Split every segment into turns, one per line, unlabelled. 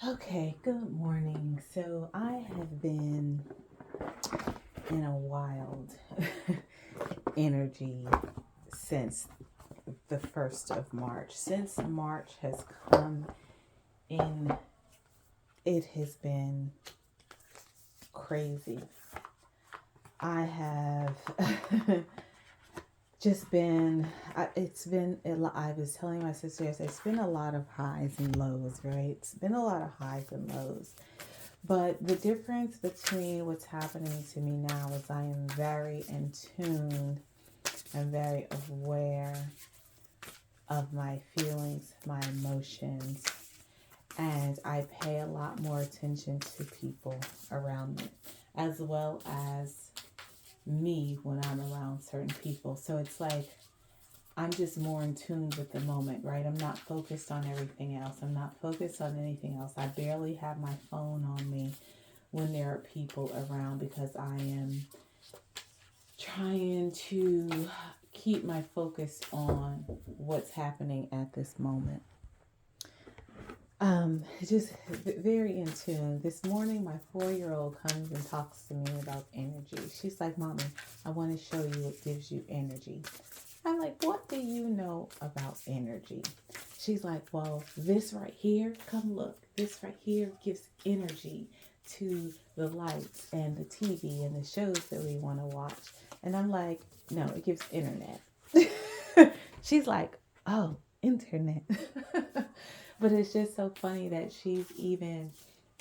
Okay, good morning. So I have been in a wild energy since the 1st of March. Since March has come in, it has been crazy. I have just been, it's been, I was telling my sister yesterday, it's been a lot of highs and lows, right? It's been a lot of highs and lows. But the difference between what's happening to me now is I am very in tune and very aware of my feelings, my emotions, and I pay a lot more attention to people around me, as well as me when I'm around certain people. So it's like I'm just more in tune with the moment, right? I'm not focused on everything else. I'm not focused on anything else. I barely have my phone on me when there are people around because I am trying to keep my focus on what's happening at this moment. Just very in tune. This morning, my 4-year-old comes and talks to me about energy. She's like, "Mommy, I want to show you what gives you energy." I'm like, "What do you know about energy?" She's like, "Well, this right here, come look. This right here gives energy to the lights and the TV and the shows that we want to watch." And I'm like, "No, it gives internet." She's like, "Oh, internet." But it's just so funny that she's even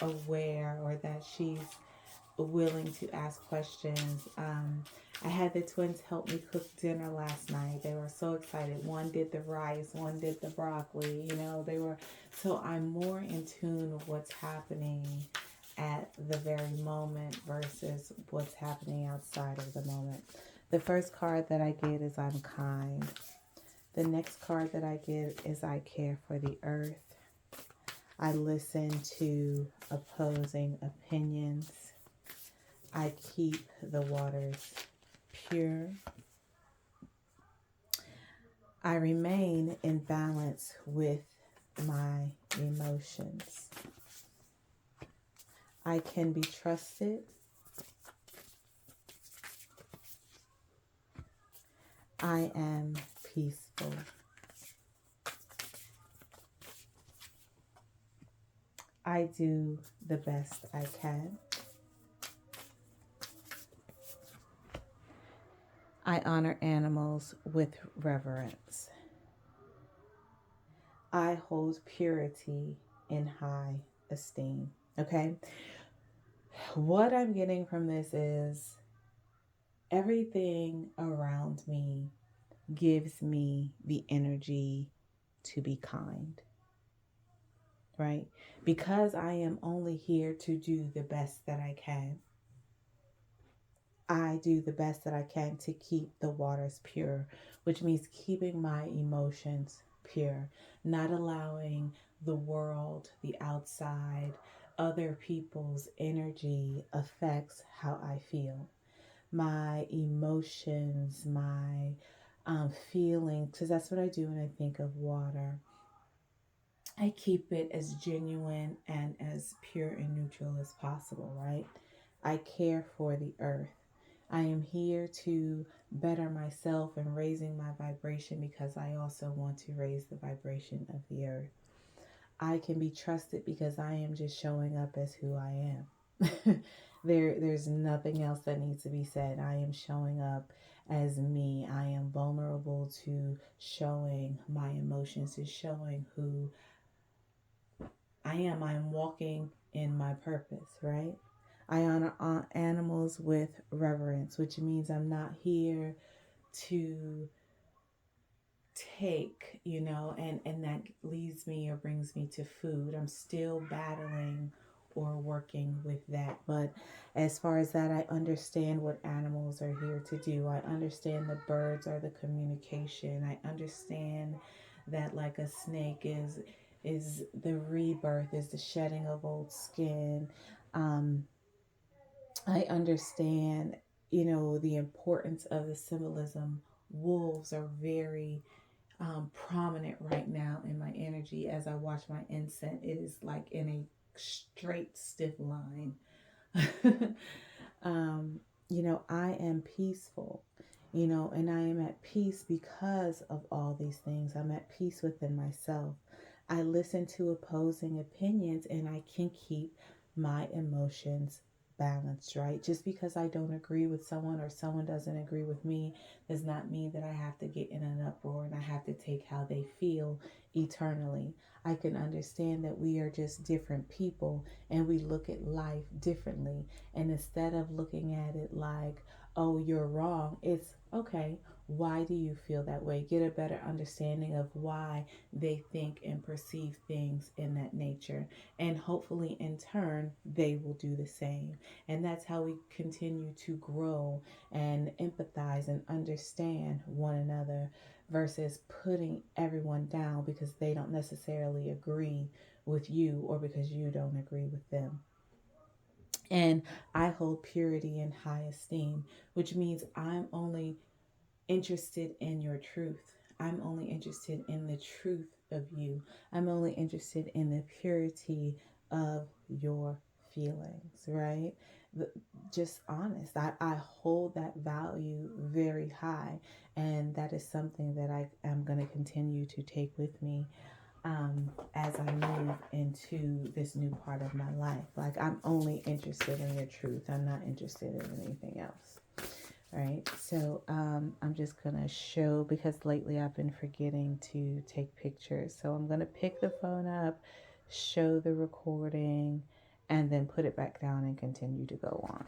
aware or that she's willing to ask questions. I had the twins help me cook dinner last night. They were so excited. One did the rice, one did the broccoli. They were. So I'm more in tune with what's happening at the very moment versus what's happening outside of the moment. The first card that I get is I'm kind. The next card that I get is I care for the earth. I listen to opposing opinions. I keep the waters pure. I remain in balance with my emotions. I can be trusted. I am peaceful. I do the best I can. I honor animals with reverence. I hold purity in high esteem. Okay? What I'm getting from this is everything around me gives me the energy to be kind, right? Because I am only here to do the best that I can. I do the best that I can to keep the waters pure, which means keeping my emotions pure, not allowing the world, the outside, other people's energy affects how I feel. My emotions, my feelings, because that's what I do when I think of water. I keep it as genuine and as pure and neutral as possible, right? I care for the earth. I am here to better myself and raising my vibration because I also want to raise the vibration of the earth. I can be trusted because I am just showing up as who I am. There's nothing else that needs to be said. I am showing up as me. I am vulnerable to showing my emotions, to showing who I am. I am walking in my purpose, right? I honor animals with reverence, which means I'm not here to take, and that leads me or brings me to food. I'm still battling or working with that. But as far as that, I understand what animals are here to do. I understand the birds are the communication. I understand that like a snake is the rebirth, is the shedding of old skin. Um, I understand, the importance of the symbolism. Wolves are very prominent right now in my energy as I watch my incense. It is like in a straight, stiff line. I am peaceful, and I am at peace because of all these things. I'm at peace within myself. I listen to opposing opinions and I can keep my emotions balanced, right? Just because I don't agree with someone or someone doesn't agree with me does not mean that I have to get in an uproar and I have to take how they feel eternally. I can understand that we are just different people and we look at life differently. And instead of looking at it like, oh, you're wrong, it's okay. Why do you feel that way? Get a better understanding of why they think and perceive things in that nature. And hopefully, in turn, they will do the same. And that's how we continue to grow and empathize and understand one another versus putting everyone down because they don't necessarily agree with you or because you don't agree with them. And I hold purity in high esteem, which means I'm only interested in your truth. I'm only interested in the truth of you. I'm only interested in the purity of your feelings, right? Just honest. I hold that value very high. And that is something that I am going to continue to take with me as I move into this new part of my life. Like, I'm only interested in your truth. I'm not interested in anything else. Right. So I'm just going to show because lately I've been forgetting to take pictures. So I'm going to pick the phone up, show the recording, and then put it back down and continue to go on.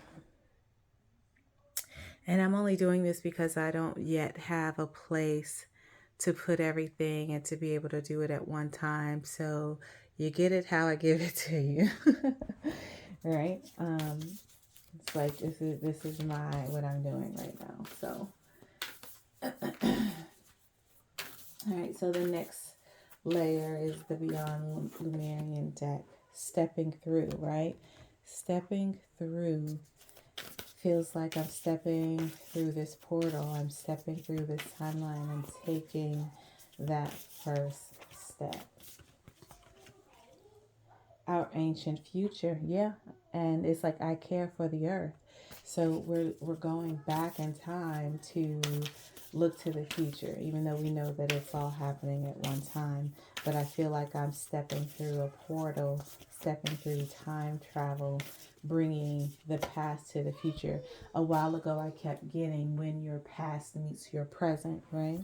And I'm only doing this because I don't yet have a place to put everything and to be able to do it at one time. So you get it how I give it to you. Right? It's like this is my what I'm doing right now. So all right, so the next layer is the Beyond Lumerian deck. Stepping through, right? Stepping through feels like I'm stepping through this portal. I'm stepping through this timeline. I'm taking that first step. Our ancient future, yeah. And it's like I care for the earth. So we're going back in time to look to the future, even though we know that it's all happening at one time. But I feel like I'm stepping through a portal, stepping through time travel, bringing the past to the future. A while ago, I kept getting when your past meets your present, right?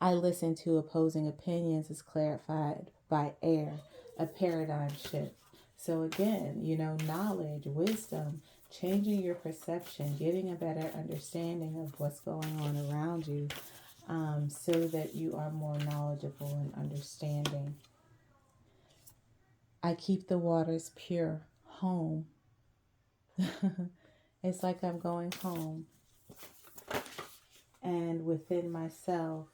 I listen to opposing opinions is clarified by air, a paradigm shift. So again, knowledge, wisdom, changing your perception, getting a better understanding of what's going on around you, so that you are more knowledgeable and understanding. I keep the waters pure. Home. It's like I'm going home. And within myself,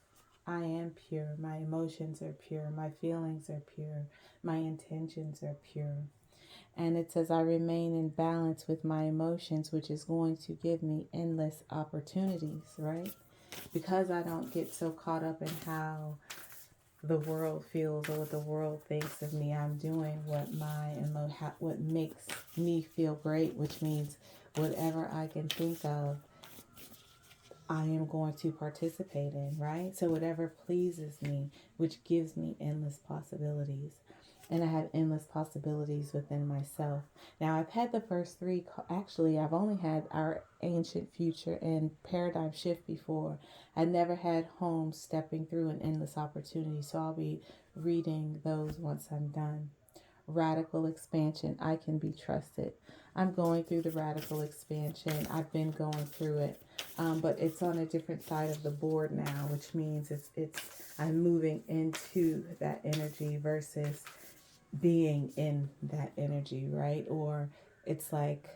I am pure. My emotions are pure. My feelings are pure. My intentions are pure. And it says, I remain in balance with my emotions, which is going to give me endless opportunities, right? Because I don't get so caught up in how the world feels or what the world thinks of me. I'm doing what makes me feel great, which means whatever I can think of, I am going to participate in, right? So whatever pleases me, which gives me endless possibilities. And I have endless possibilities within myself. Now, I've had the first three. Actually, I've only had our ancient future and paradigm shift before. I never had home, stepping through an endless opportunity. So I'll be reading those once I'm done. Radical expansion. I can be trusted. I'm going through the radical expansion. I've been going through it. But it's on a different side of the board now, which means it's I'm moving into that energy versus being in that energy, right? Or it's like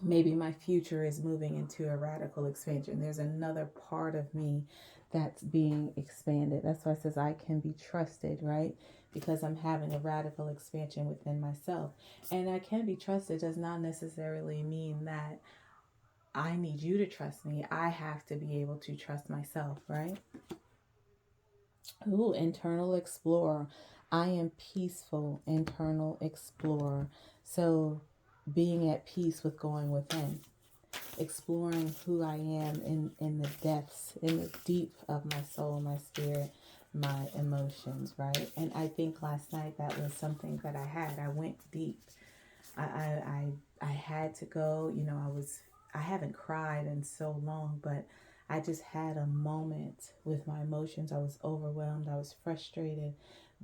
maybe my future is moving into a radical expansion. There's another part of me that's being expanded. That's why it says I can be trusted, right? Because I'm having a radical expansion within myself. And I can be trusted does not necessarily mean that I need you to trust me. I have to be able to trust myself, right? Ooh, internal explorer. I am peaceful, internal explorer. So being at peace with going within, exploring who I am in the depths, in the deep of my soul, my spirit, my emotions, right? And I think last night that was something that I had. I went deep. I had to go, I haven't cried in so long, but I just had a moment with my emotions. I was overwhelmed, I was frustrated,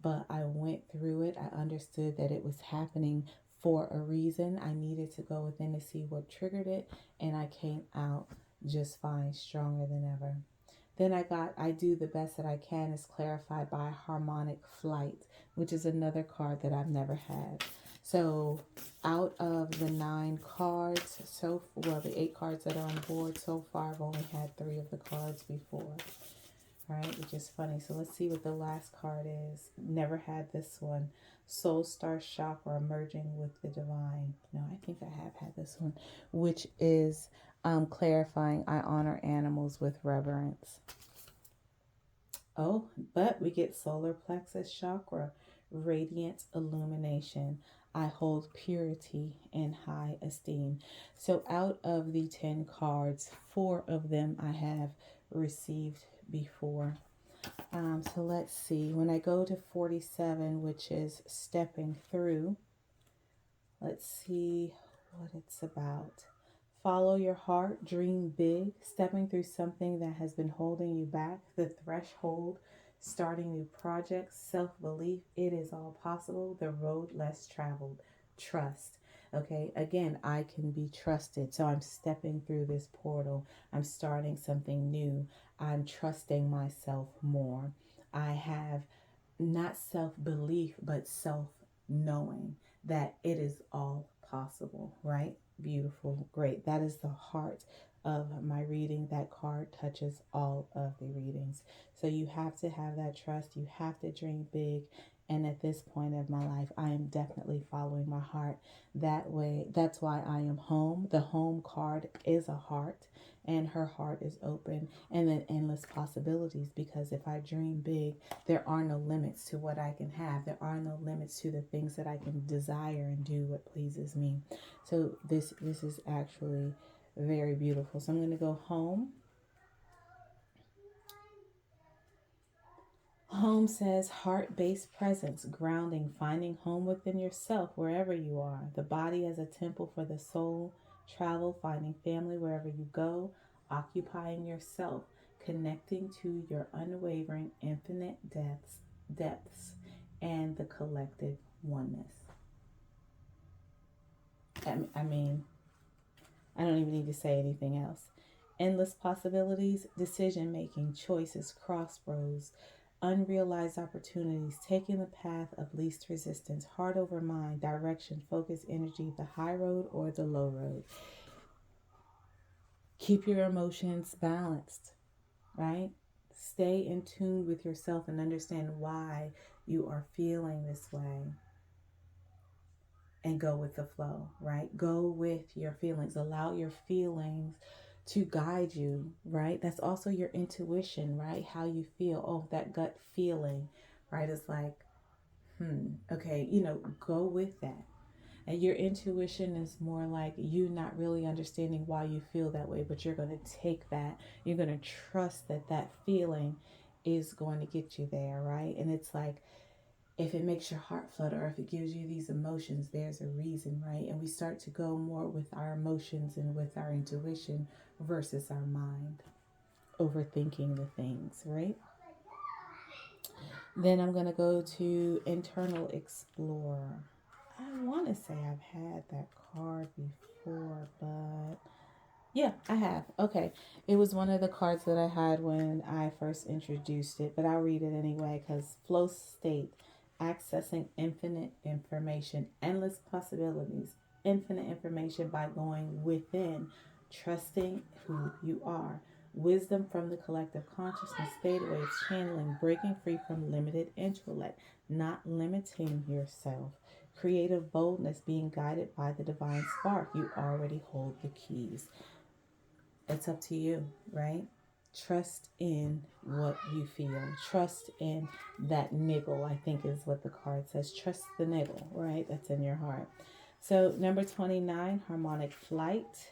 but I went through it. I understood that it was happening for a reason. I needed to go within to see what triggered it, and I came out just fine, stronger than ever. Then I do the best that I can is clarified by harmonic flight, which is another card that I've never had. So out of the 9 cards, the 8 cards that are on board so far, I've only had 3 of the cards before, right? Which is funny. So let's see what the last card is. Never had this one. Soul Star Chakra, merging with the divine. No, I think I have had this one, which is clarifying I honor animals with reverence. Oh, but we get solar plexus chakra, radiant illumination. I hold purity in high esteem. So out of the 10 cards, 4 of them I have received before. So let's see. When I go to 47, which is stepping through, let's see what it's about. Follow your heart, dream big, stepping through something that has been holding you back, the threshold, starting new projects, self belief. It is all possible. The road less traveled, trust. Okay, again, I can be trusted. So I'm stepping through this portal. I'm starting something new. I'm trusting myself more. I have not self belief, but self knowing that it is all possible, right? Beautiful, great. That is the heart of my reading. That card touches all of the readings. So you have to have that trust. You have to dream big. And at this point of my life, I am definitely following my heart. That way, that's why I am home. The home card is a heart, and her heart is open, and then endless possibilities. Because if I dream big, there are no limits to what I can have. There are no limits to the things that I can desire and do what pleases me. So this is actually very beautiful. So I'm going to go home. Home says heart-based presence, grounding, finding home within yourself wherever you are. The body as a temple for the soul. Travel, finding family wherever you go. Occupying yourself, connecting to your unwavering infinite depths, and the collective oneness. I mean, I don't even need to say anything else. Endless possibilities, decision making, choices, crossroads, unrealized opportunities, taking the path of least resistance, heart over mind, direction, focus, energy, the high road or the low road. Keep your emotions balanced, right? Stay in tune with yourself and understand why you are feeling this way, and go with the flow, right? Go with your feelings. Allow your feelings to guide you, right? That's also your intuition, right? How you feel. Oh, that gut feeling, right? It's like, okay, go with that. And your intuition is more like you not really understanding why you feel that way, but you're going to take that. You're going to trust that that feeling is going to get you there, right? And it's like, if it makes your heart flutter, or if it gives you these emotions, there's a reason, right? And we start to go more with our emotions and with our intuition versus our mind, overthinking the things, right? Then I'm going to go to Internal Explorer. I want to say I've had that card before, but yeah, I have. Okay. It was one of the cards that I had when I first introduced it, but I'll read it anyway because flow state, accessing infinite information, endless possibilities, infinite information by going within, trusting who you are. Wisdom from the collective consciousness, theta waves channeling, breaking free from limited intellect, not limiting yourself. Creative boldness, being guided by the divine spark. You already hold the keys. It's up to you, right? Trust in what you feel. Trust in that niggle, I think is what the card says. Trust the niggle, right? That's in your heart. So number 29, harmonic flight.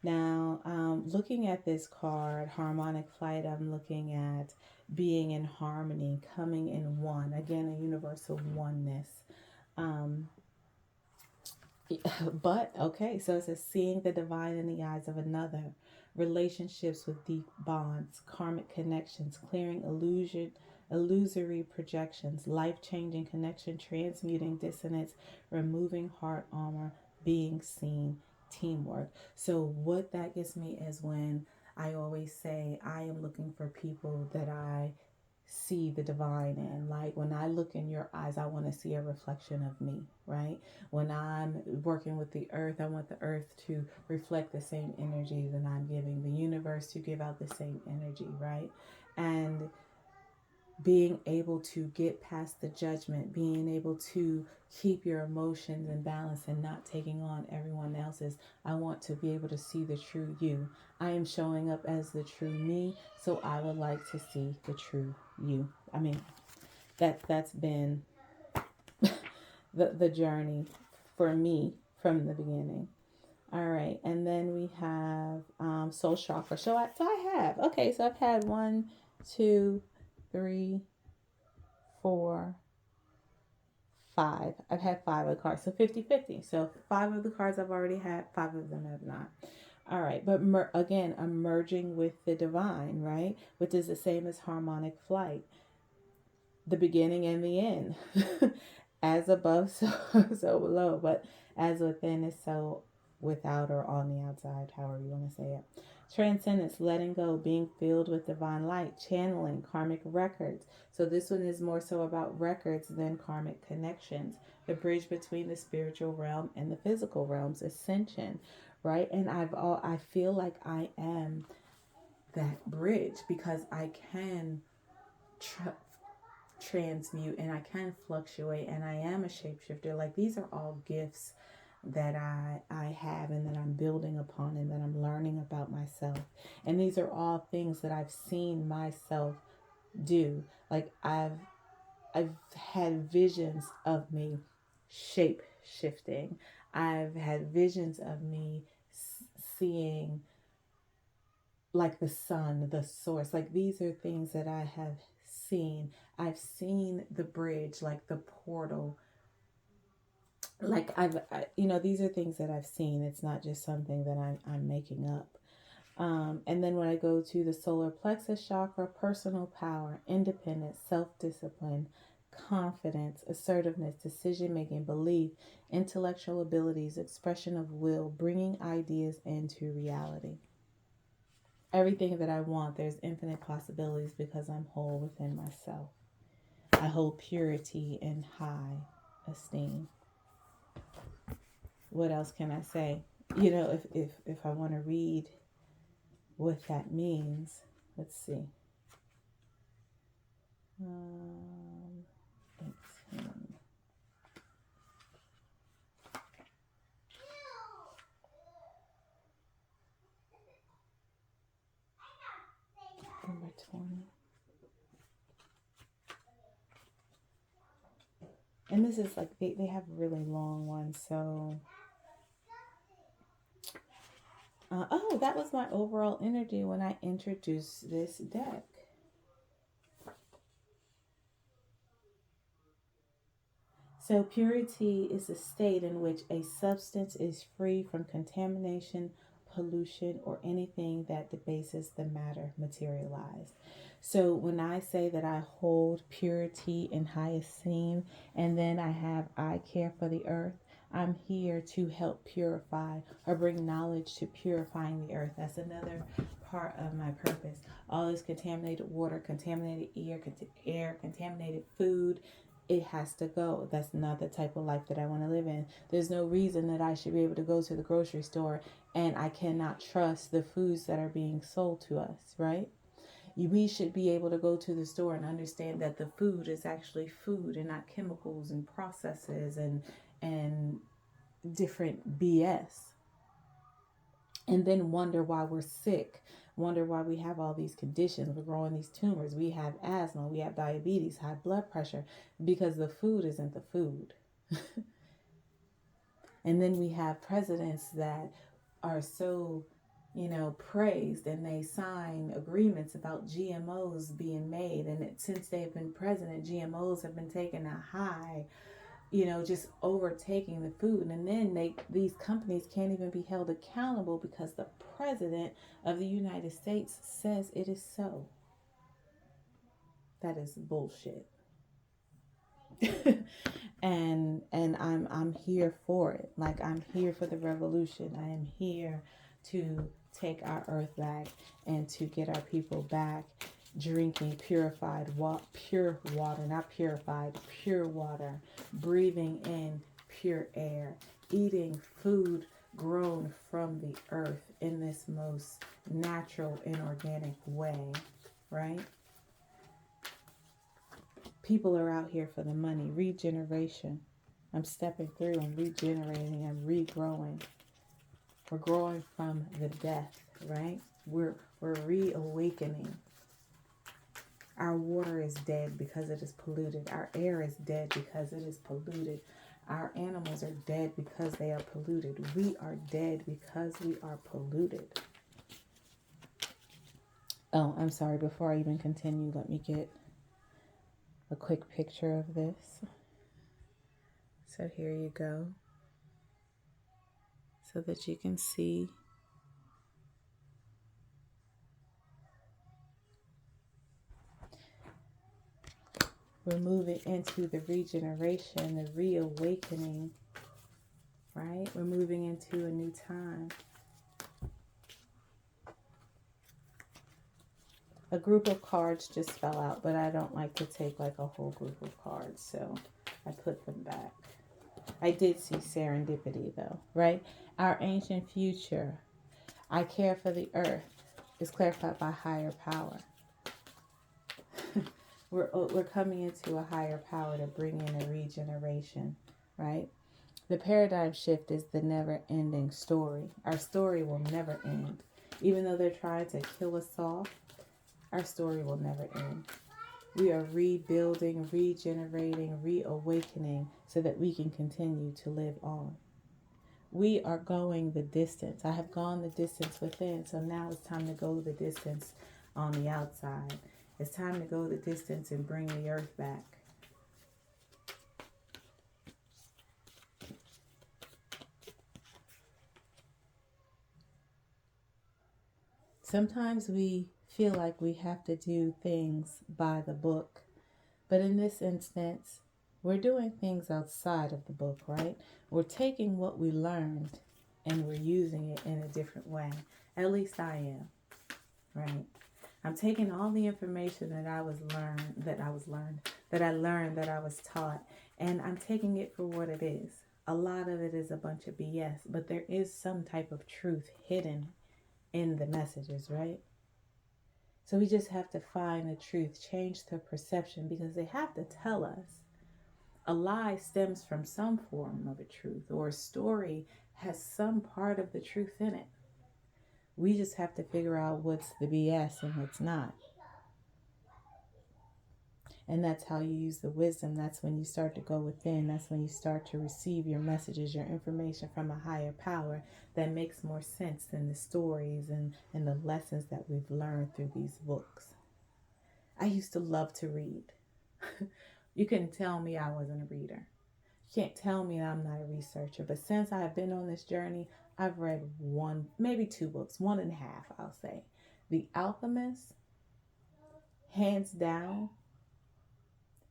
Now, looking at this card, harmonic flight, I'm looking at being in harmony, coming in one. Again, a universal oneness. Um, but okay, so it says seeing the divine in the eyes of another, relationships with deep bonds, karmic connections, clearing illusory projections, life-changing connection, transmuting dissonance, removing heart armor, being seen, teamwork. So what that gets me is when I always say I am looking for people that I see the divine in. Like when I look in your eyes, I want to see a reflection of me, right? When I'm working with the earth, I want the earth to reflect the same energy that I'm giving, the universe to give out the same energy, right? And being able to get past the judgment, being able to keep your emotions in balance and not taking on everyone else's. I want to be able to see the true you. I am showing up as the true me, so I would like to see the true you. I mean, that's been the journey for me from the beginning. All right, and then we have soul chakra. So I've had 1, 2, 3, 4, 5. I've had 5 of the cards, so 50-50. So 5 of the cards I've already had, 5 of them have not. All right, but again, I'm merging with the divine, right? Which is the same as harmonic flight, the beginning and the end. As above, so below, but as within is so without or on the outside, however you want to say it. Transcendence, letting go, being filled with divine light, channeling, karmic records. So this one is more so about records than karmic connections. The bridge between the spiritual realm and the physical realms, ascension, right? And I feel like I am that bridge because I can transmute and I can fluctuate and I am a shapeshifter. Like these are all gifts that I have and that I'm building upon and that I'm learning about myself. And these are all things that I've seen myself do. Like I've had visions of me shape shifting. I've had visions of me seeing like the sun, the source. Like these are things that I have seen. I've seen the bridge, like the portal. Like these are things that I've seen. It's not just something that I'm making up. And then when I go to the solar plexus chakra, personal power, independence, self-discipline, confidence, assertiveness, decision-making, belief, intellectual abilities, expression of will, bringing ideas into reality. Everything that I want, there's infinite possibilities because I'm whole within myself. I hold purity in high esteem. What else can I say? If I want to read what that means, let's see. 18. Number 20. And this is like, they have really long ones, so... that was my overall energy when I introduced this deck. So purity is a state in which a substance is free from contamination, pollution, or anything that debases the matter materialized. So when I say that I hold purity in high esteem, and then I care for the earth, I'm here to help purify or bring knowledge to purifying the earth. That's another part of my purpose. All this contaminated water, contaminated air, contaminated food, it has to go. That's not the type of life that I want to live in. There's no reason that I should be able to go to the grocery store and I cannot trust the foods that are being sold to us, right? We should be able to go to the store and understand that the food is actually food and not chemicals and processes and different BS. And then wonder why we're sick wonder why we have all these conditions. We're growing these tumors. We have asthma. We have diabetes, high blood pressure, because the food isn't the food. And then we have presidents that are so, praised, and they sign agreements about GMOs being made. And since they've been president, GMOs have been taken a high, just overtaking the food. And then these companies can't even be held accountable because the president of the United States says it is so. That is bullshit. and I'm here for it. Like, I'm here for the revolution. I am here to take our earth back and to get our people back drinking pure water, not purified, pure water, breathing in pure air, eating food grown from the earth in this most natural and organic way, right? People are out here for the money. Regeneration. I'm stepping through and regenerating and regrowing. We're growing from the death, right? We're reawakening. Our water is dead because it is polluted. Our air is dead because it is polluted. Our animals are dead because they are polluted. We are dead because we are polluted. Oh, I'm sorry. Before I even continue, let me get a quick picture of this. So here you go. So that you can see. We're moving into the regeneration, the reawakening, right? We're moving into a new time. A group of cards just fell out, but I don't like to take like a whole group of cards, so I put them back. I did see serendipity though, right? Our ancient future, I care for the earth, is clarified by higher power. We're coming into a higher power to bring in a regeneration, right? The paradigm shift is the never-ending story. Our story will never end. Even though they're trying to kill us off, our story will never end. We are rebuilding, regenerating, reawakening so that we can continue to live on. We are going the distance. I have gone the distance within, so now it's time to go the distance on the outside. It's time to go the distance and bring the earth back. Sometimes we feel like we have to do things by the book, but in this instance, we're doing things outside of the book, right? We're taking what we learned and we're using it in a different way. At least I am, right? I'm taking all the information that I was taught, and I'm taking it for what it is. A lot of it is a bunch of BS, but there is some type of truth hidden in the messages, right? So we just have to find the truth, change the perception, because they have to tell us a lie stems from some form of a truth, or a story has some part of the truth in it. We just have to figure out what's the BS and what's not. And that's how you use the wisdom. That's when you start to go within. That's when you start to receive your messages, your information from a higher power that makes more sense than the stories and the lessons that we've learned through these books. I used to love to read. You couldn't tell me I wasn't a reader. You can't tell me I'm not a researcher. But since I have been on this journey, I've read one, maybe two books, 1.5, I'll say. The Alchemist, hands down,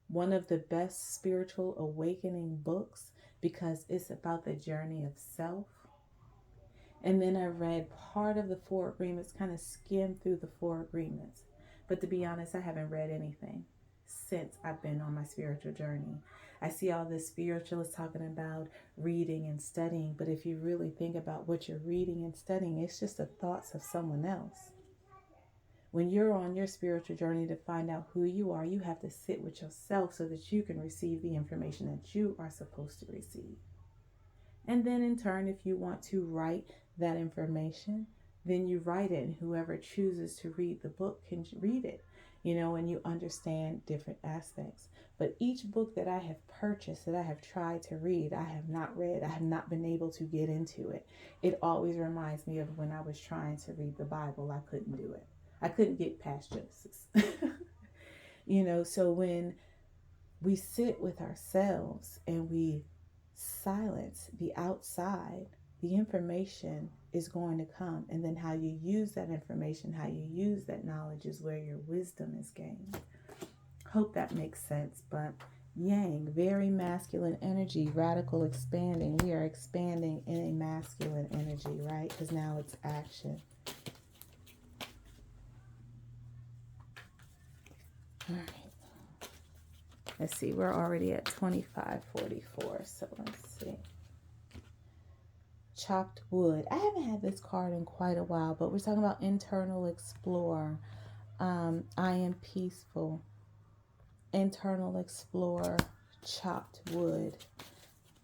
one of the best spiritual awakening books, because it's about the journey of self. And then I read part of the Four Agreements, kind of skimmed through the Four Agreements. But to be honest, I haven't read anything since I've been on my spiritual journey. I see all this spiritualists talking about reading and studying, but if you really think about what you're reading and studying, it's just the thoughts of someone else. When you're on your spiritual journey to find out who you are, you have to sit with yourself so that you can receive the information that you are supposed to receive. And then in turn, if you want to write that information, then you write it, and whoever chooses to read the book can read it, and you understand different aspects. But each book that I have purchased, that I have tried to read, I have not read. I have not been able to get into it. It always reminds me of when I was trying to read the Bible. I couldn't do it. I couldn't get past Genesis. So when we sit with ourselves and we silence the outside, the information is going to come. And then how you use that information, how you use that knowledge is where your wisdom is gained. Hope that makes sense. But Yang, very masculine energy, radical expanding. We are expanding in a masculine energy, right? Because now it's action. All right. Let's see. We're already at 25:44. So let's see. Chopped wood. I haven't had this card in quite a while, but we're talking about internal explorer. I am peaceful. Internal explorer, chopped wood.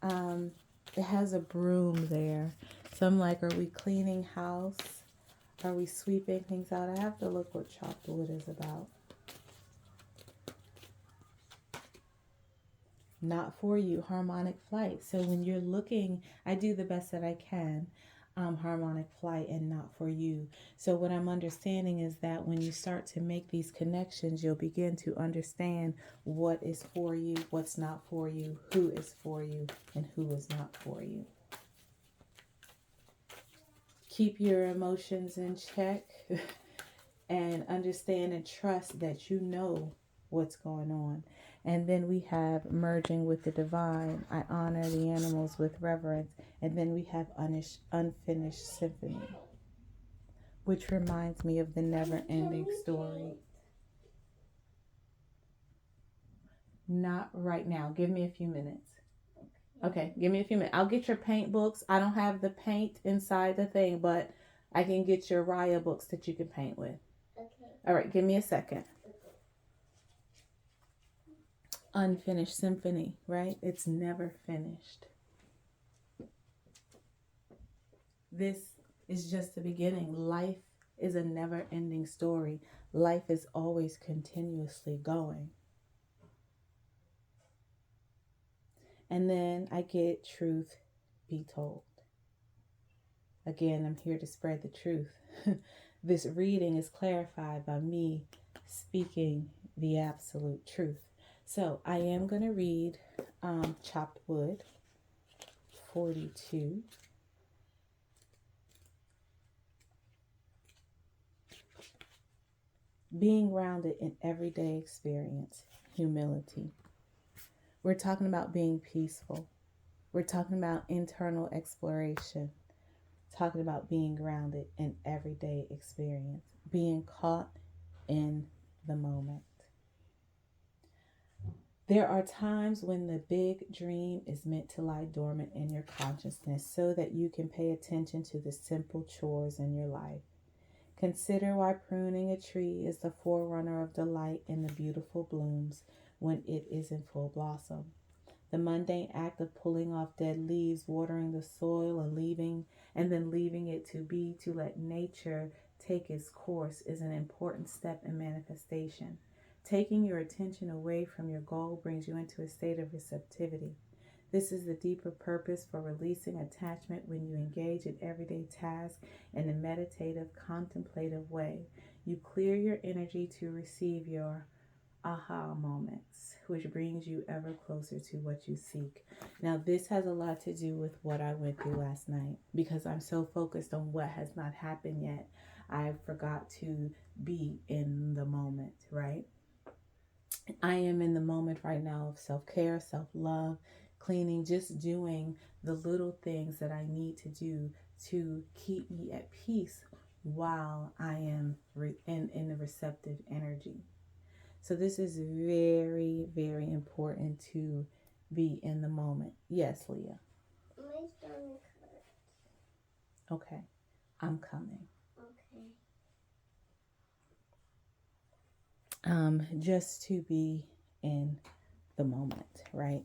It has a broom there. So I'm like, are we cleaning house? Are we sweeping things out? I have to look what chopped wood is about. Not for you, harmonic flight. So when you're looking, I do the best that I can. Harmonic flight and not for you. So what I'm understanding is that when you start to make these connections, you'll begin to understand what is for you, what's not for you, who is for you, and who is not for you. Keep your emotions in check and understand and trust that you know what's going on. And then we have merging with the divine. I honor the animals with reverence. And then we have unfinished symphony, which reminds me of the never-ending story. Not right now. Give me a few minutes. Okay, give me a few minutes. I'll get your paint books. I don't have the paint inside the thing, but I can get your Raya books that you can paint with. Okay. All right, give me a second. Unfinished symphony, right? It's never finished. This is just the beginning. Life is a never-ending story. Life is always continuously going. And then I get truth be told. Again, I'm here to spread the truth. This reading is clarified by me speaking the absolute truth. So I am going to read Chopped Wood 42. Being grounded in everyday experience, humility. We're talking about being peaceful. We're talking about internal exploration. Talking about being grounded in everyday experience. Being caught in the moment. There are times when the big dream is meant to lie dormant in your consciousness so that you can pay attention to the simple chores in your life. Consider why pruning a tree is the forerunner of delight in the beautiful blooms when it is in full blossom. The mundane act of pulling off dead leaves, watering the soil and then leaving it to let nature take its course is an important step in manifestation. Taking your attention away from your goal brings you into a state of receptivity. This is the deeper purpose for releasing attachment when you engage in everyday tasks in a meditative, contemplative way. You clear your energy to receive your aha moments, which brings you ever closer to what you seek. Now, this has a lot to do with what I went through last night because I'm so focused on what has not happened yet. I forgot to be in the moment, right? I am in the moment right now of self-care, self-love, cleaning, just doing the little things that I need to do to keep me at peace while I am in the receptive energy. So this is very, very important to be in the moment. Yes, Leah. My stomach hurts. Okay, I'm coming. Okay. Just to be in the moment, right?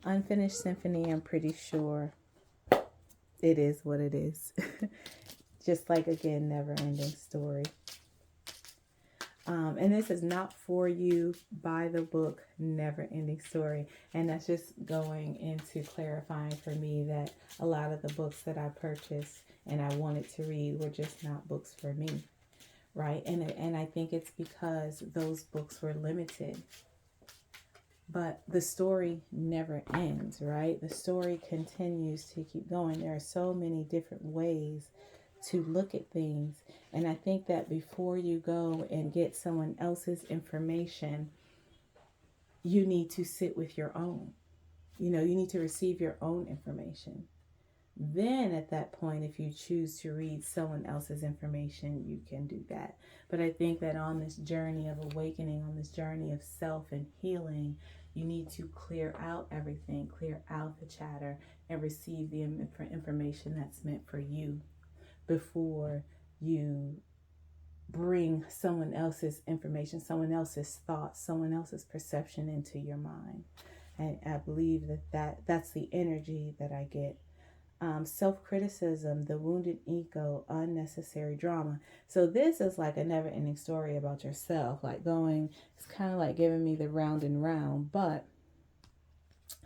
Unfinished symphony, I'm pretty sure it is what it is. Just like, again, never ending story. And this is not for you. Buy the book Never Ending Story. And that's just going into clarifying for me that a lot of the books that I purchased and I wanted to read were just not books for me, right? And I think it's because those books were limited. But the story never ends, right? The story continues to keep going. There are so many different ways to look at things. And I think that before you go and get someone else's information, you need to sit with your own. You need to receive your own information. Then at that point, if you choose to read someone else's information, you can do that. But I think that on this journey of awakening, on this journey of self and healing, you need to clear out everything, clear out the chatter, and receive the information that's meant for you before you bring someone else's information, someone else's thoughts, someone else's perception into your mind. And I believe that's the energy that I get. Self-criticism, the wounded ego, unnecessary drama. So this is like a never-ending story about yourself, like it's kind of like giving me the round and round, but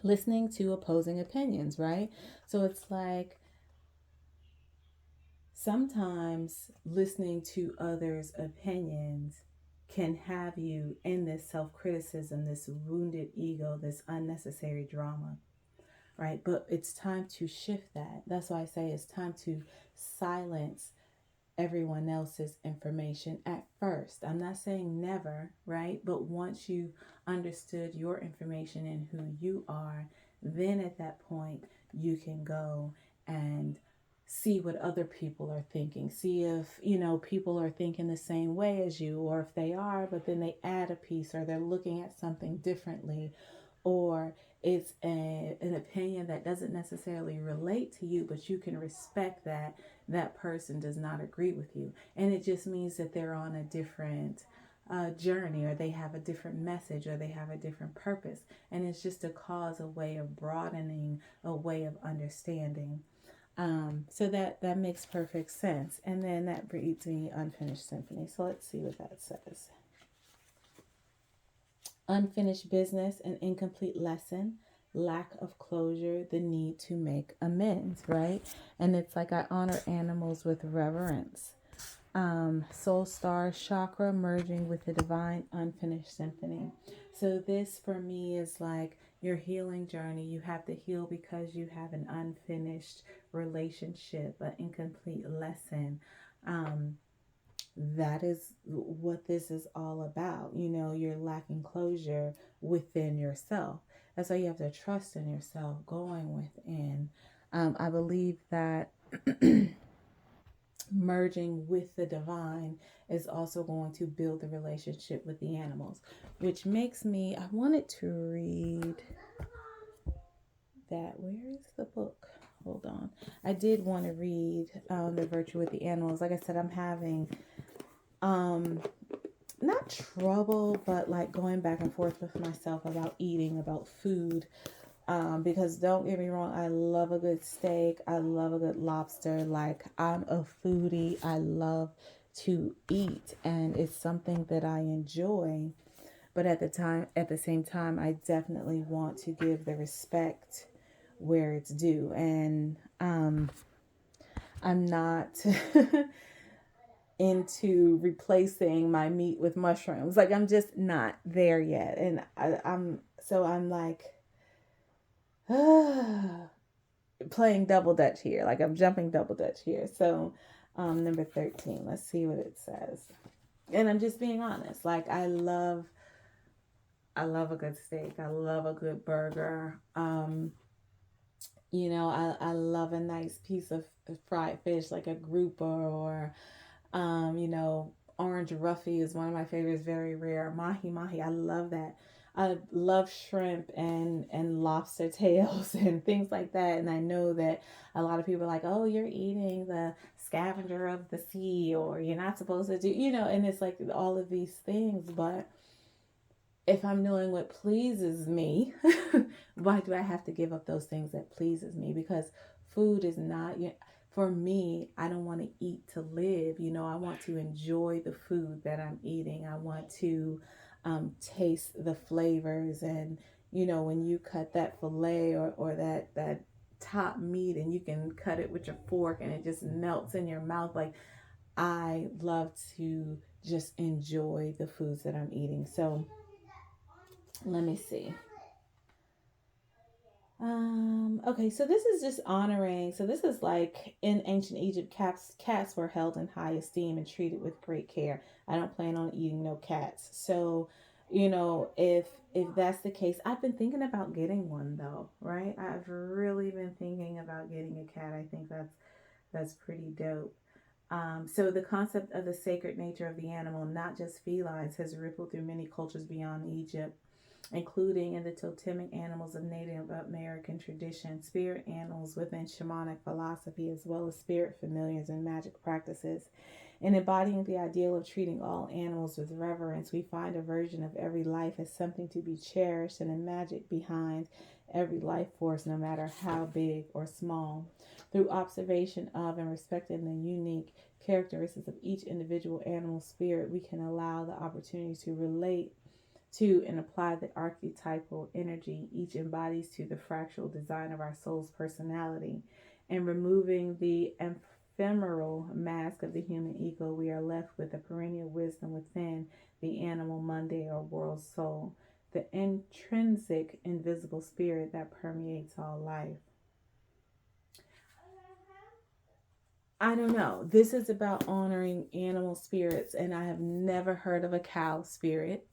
listening to opposing opinions, right? So it's like sometimes listening to others' opinions can have you in this self-criticism, this wounded ego, this unnecessary drama. Right? But it's time to shift that. That's why I say it's time to silence everyone else's information at first. I'm not saying never, right? But once you understood your information and who you are, then at that point, you can go and see what other people are thinking. See if, people are thinking the same way as you, or if they are, but then they add a piece, or they're looking at something differently, or it's an opinion that doesn't necessarily relate to you, but you can respect that person does not agree with you. And it just means that they're on a different journey, or they have a different message, or they have a different purpose. And it's just a cause, a way of broadening, a way of understanding. So that makes perfect sense. And then that brings me Unfinished Symphony. So let's see what that says. Unfinished business, an incomplete lesson, lack of closure, the need to make amends, right? And it's like I honor animals with reverence. Soul star chakra merging with the divine unfinished symphony. So this for me is like your healing journey. You have to heal because you have an unfinished relationship, an incomplete lesson. That is what this is all about. You're lacking closure within yourself. That's why you have to trust in yourself, going within. I believe that merging with the divine is also going to build the relationship with the animals, which makes me, I wanted to read that. Where is the book? Hold on. I did want to read The Virtue with the Animals. Like I said, I'm having not trouble, but like going back and forth with myself about eating, about food. Because don't get me wrong, I love a good steak. I love a good lobster. Like, I'm a foodie. I love to eat, and it's something that I enjoy. But at the same time, I definitely want to give the respect where it's due. And I'm not into replacing my meat with mushrooms. Like, I'm just not there yet. And I'm like playing double dutch here. Like, I'm jumping double dutch here. So number 13, let's see what it says. And I'm just being honest. Like, I love a good steak. I love a good burger. I love a nice piece of fried fish, like a grouper, or orange roughy is one of my favorites. Very rare. Mahi. I love that. I love shrimp and lobster tails and things like that. And I know that a lot of people are like, oh, you're eating the scavenger of the sea, or you're not supposed to do, and it's like all of these things. But if I'm doing what pleases me, why do I have to give up those things that pleases me? Because food is not, for me, I don't want to eat to live. You know, I want to enjoy the food that I'm eating. I want to taste the flavors. And, you know, when you cut that filet or that top meat and you can cut it with your fork and it just melts in your mouth, like I love to just enjoy the foods that I'm eating. So let me see. Okay, so this is just honoring. So this is like in ancient Egypt, cats were held in high esteem and treated with great care. I don't plan on eating no cats. So, you know, if that's the case, I've been thinking about getting one though, right? I've really been thinking about getting a cat. I think that's pretty dope. So the concept of the sacred nature of the animal, not just felines, has rippled through many cultures beyond Egypt, including in the totemic animals of Native American tradition, spirit animals within shamanic philosophy, as well as spirit familiars and magic practices. In embodying the ideal of treating all animals with reverence, we find a version of every life as something to be cherished and a magic behind every life force, no matter how big or small. Through observation of and respecting the unique characteristics of each individual animal spirit, we can allow the opportunity to relate to and apply the archetypal energy each embodies to the fractal design of our soul's personality. And removing the ephemeral mask of the human ego, we are left with the perennial wisdom within the animal Monday or world soul, the intrinsic invisible spirit that permeates all life. I don't know. This is about honoring animal spirits, and I have never heard of a cow spirit.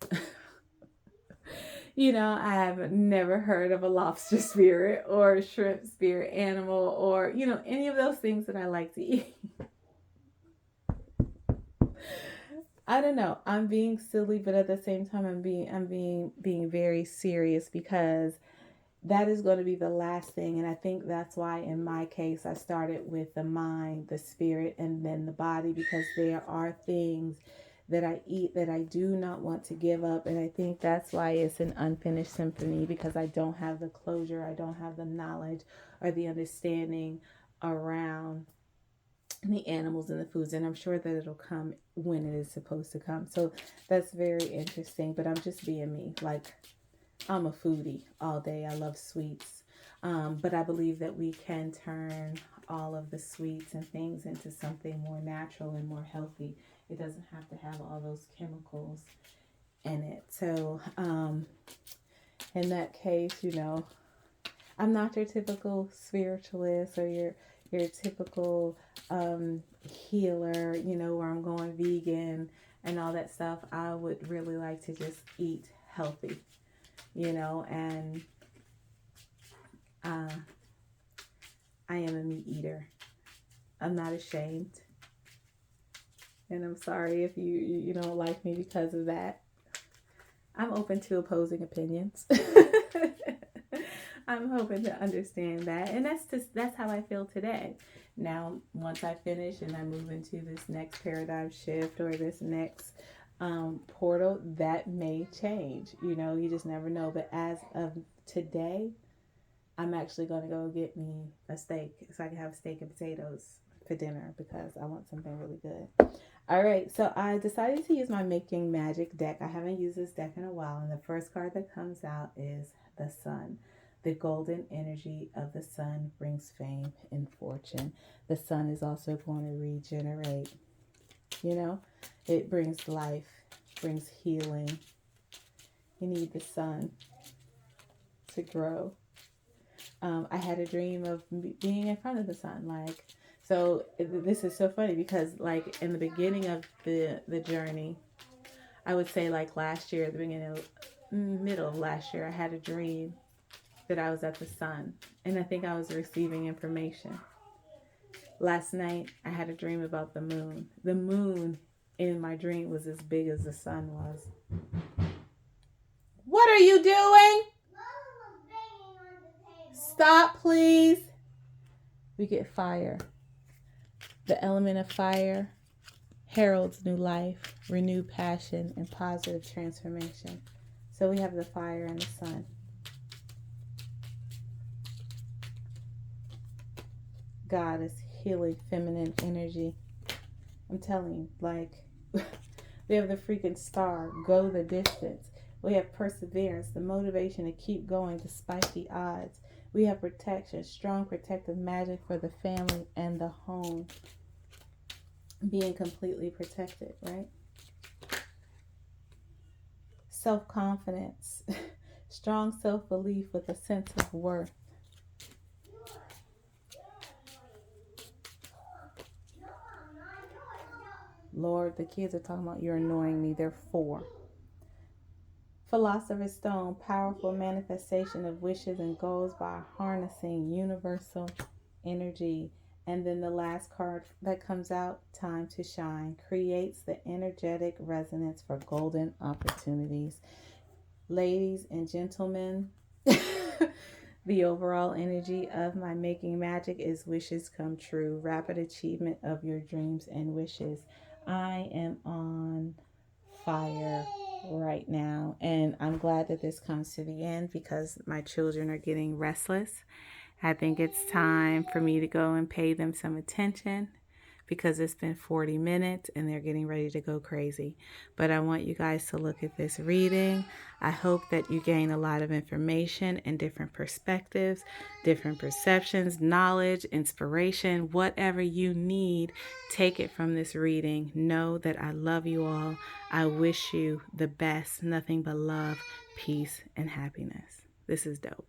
You know, I have never heard of a lobster spirit or a shrimp spirit animal or, you know, any of those things that I like to eat. I don't know. I'm being silly, but at the same time I'm being very serious because that is going to be the last thing. And I think that's why in my case I started with the mind, the spirit, and then the body, because there are things that I eat that I do not want to give up. And I think that's why it's an unfinished symphony, because I don't have the closure, I don't have the knowledge or the understanding around the animals and the foods. And I'm sure that it'll come when it is supposed to come. So that's very interesting. But I'm just being me. Like, I'm a foodie all day. I love sweets. But I believe that we can turn all of the sweets and things into something more natural and more healthy. It doesn't have to have all those chemicals in it. So, in that case, you know, I'm not your typical spiritualist or your typical healer, you know, where I'm going vegan and all that stuff. I would really like to just eat healthy, you know, and I am a meat eater. I'm not ashamed. And I'm sorry if you don't like me because of that. I'm open to opposing opinions. I'm hoping to understand that. And that's how I feel today. Now, once I finish and I move into this next paradigm shift or this next portal, that may change. You know, you just never know. But as of today, I'm actually going to go get me a steak so I can have steak and potatoes for dinner because I want something really good. All right, so I decided to use my Making Magic deck. I haven't used this deck in a while, and the first card that comes out is the Sun. The golden energy of the sun brings fame and fortune. The sun is also going to regenerate. You know, it brings life, brings healing. You need the sun to grow. I had a dream of being in front of the sun, like. So this is so funny because, like, in the beginning of the journey, I would say like last year, at the beginning of middle of last year, I had a dream that I was at the sun, and I think I was receiving information. Last night, I had a dream about the moon. The moon in my dream was as big as the sun was. What are you doing? Stop, please. We get fire. The element of fire heralds new life, renewed passion, and positive transformation. So we have the fire and the sun. God is healing feminine energy. I'm telling you, like, we have the freaking star, go the distance. We have perseverance, the motivation to keep going despite the odds. We have protection, strong protective magic for the family and the home. Being completely protected, right? Self-confidence, strong self-belief with a sense of worth. Lord, the kids are talking about you're annoying me. They're 4. Philosopher's Stone, powerful manifestation of wishes and goals by harnessing universal energy. And then the last card that comes out, Time to Shine, creates the energetic resonance for golden opportunities. Ladies and gentlemen, the overall energy of my Making Magic is wishes come true, rapid achievement of your dreams and wishes. I am on fire right now, and I'm glad that this comes to the end because my children are getting restless. I think it's time for me to go and pay them some attention because it's been 40 minutes and they're getting ready to go crazy. But I want you guys to look at this reading. I hope that you gain a lot of information and different perspectives, different perceptions, knowledge, inspiration, whatever you need. Take it from this reading. Know that I love you all. I wish you the best, nothing but love, peace, and happiness. This is dope.